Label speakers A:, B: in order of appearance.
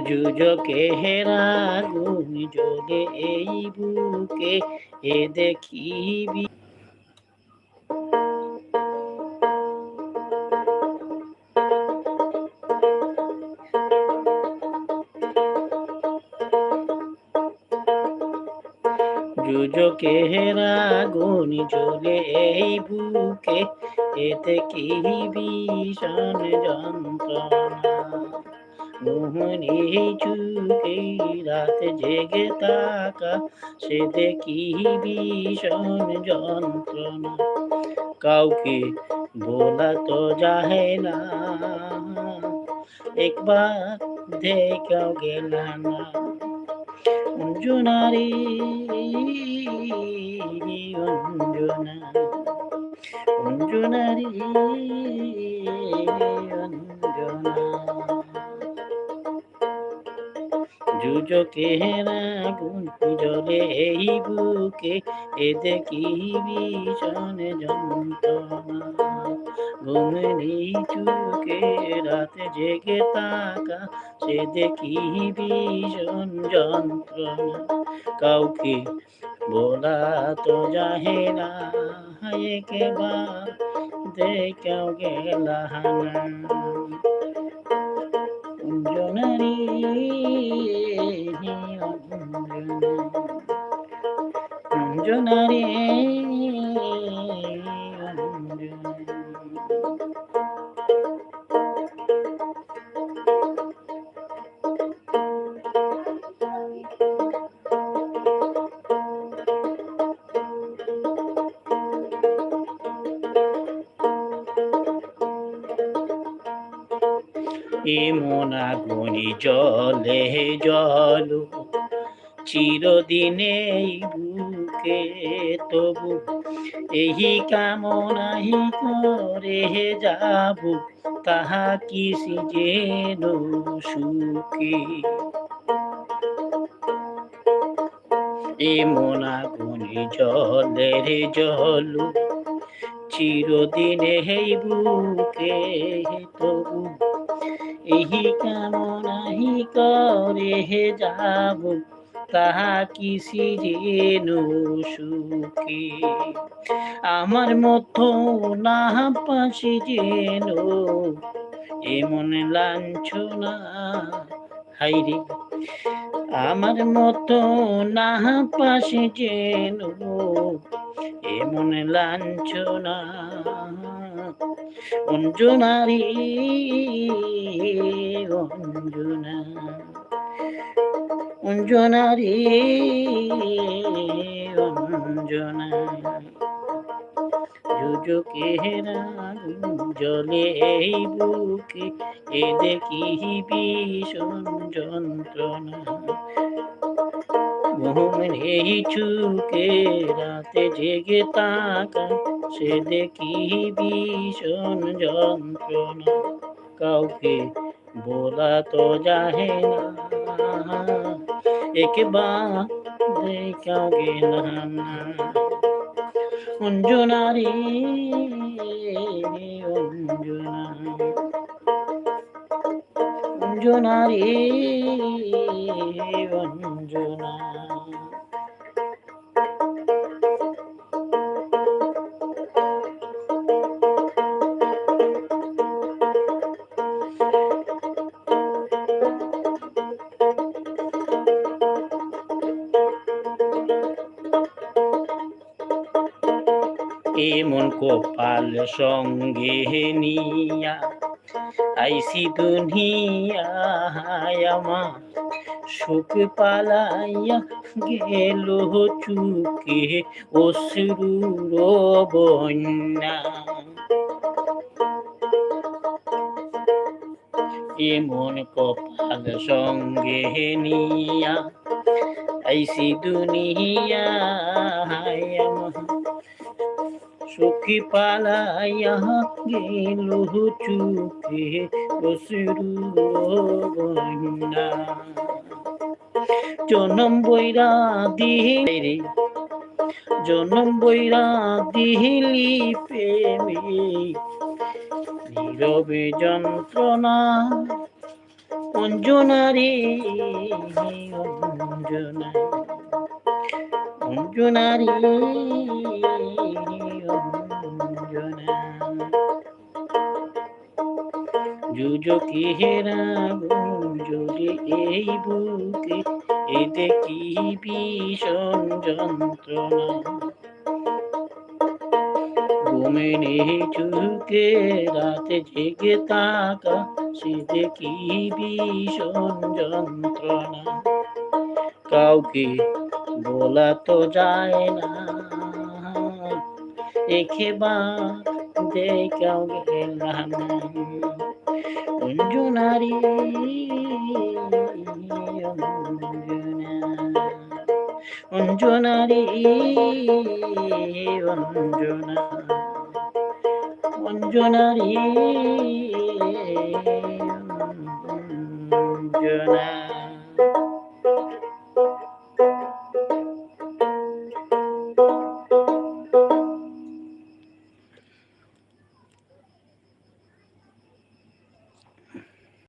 A: যুযকের আগুন জ্বলে এই বুকে, এ দেখিবি। যুযকের আগুন জ্বলে এই বুকে, এতে কি ভীষণ যন্ত্রণা। মোহনী চুকে রাত জেগে তাকা, সে দেখি ভীষণ যন্ত্রণা। কাউকে বলা তো যায় না, একবার দেখাও গেল না। অঞ্জনারে অঞ্জনা, অঞ্জনারে অঞ্জনা। যুযকের আগুন জ্বলে এই বুকে, এ দেখি ভীষণ যন্ত্রণা। ঘুম নেই চোখে রাত জেগে তাকা, সে দেখি ভীষণ যন্ত্রণা। কাউকে বলা তো যায় না, একবার দেখাও গেল না। অঞ্জনারে অঞ্জনারে এমন আগুনি জলে জল চিরদিন এই বুকে, তবু এই কামনাই করে যাব, তাহা কি যেন সুখে। এমন আগুনি জলের জল চিরদিন এই বুকে, তবু এই কামনাই করে যাব, তাহা কি যেন সুখে। আমার মতো না পাশে যেন এমন লাঞ্ছনা, হাইরে আমার মতো না পাশে যেন এমন লাঞ্ছনা। অঞ্জনারে অঞ্জনা, অঞ্জনারে অঞ্জনা। যুযকের আগুন জ্বলে এই বুকে, এ দেখি ভীষণ যন্ত্রণা। ঘুম নেই চোখে রাতে জেগে তাকা, সে দেখি ভীষণ যন্ত্রণা। কাউকে বলা তো যায় না, একবার দেখাও গেল না। অঞ্জনারে অঞ্জনা, অঞ্জনারে অঞ্জনা। এমন কপাল সঙ্গে নিয়া আইসি দুনিয়ায়, আমার সুখ পালাইয়া গেল চুকে অশ্রুর বন্যা। এমন কপাল সঙ্গে নিয়া আইসি দুনিয়ায়, আমার সুখী পালাইয়া গেল চুকে অশ্রুর বন্যা। জনম বৈরা দিলি, জনম বৈরা দিলি প্রেমে নীরবে যন্ত্রণা। অঞ্জনারে অঞ্জনা অঞ্জনারে অঞ্জনা যোজকে হেরা গুঞ্জরে এই বুকে এতে কি ভীষণ যন্ত্রণা ঘুমেনে চুকে রাতে জেগে থাকা সে যে কি ভীষণ যন্ত্রণা কাউকে বলা তো যায় না একেবার দেখাও গেলাম অঞ্জনারি অঞ্জনারি অঞ্জনা অঞ্জনারি অঞ্জনা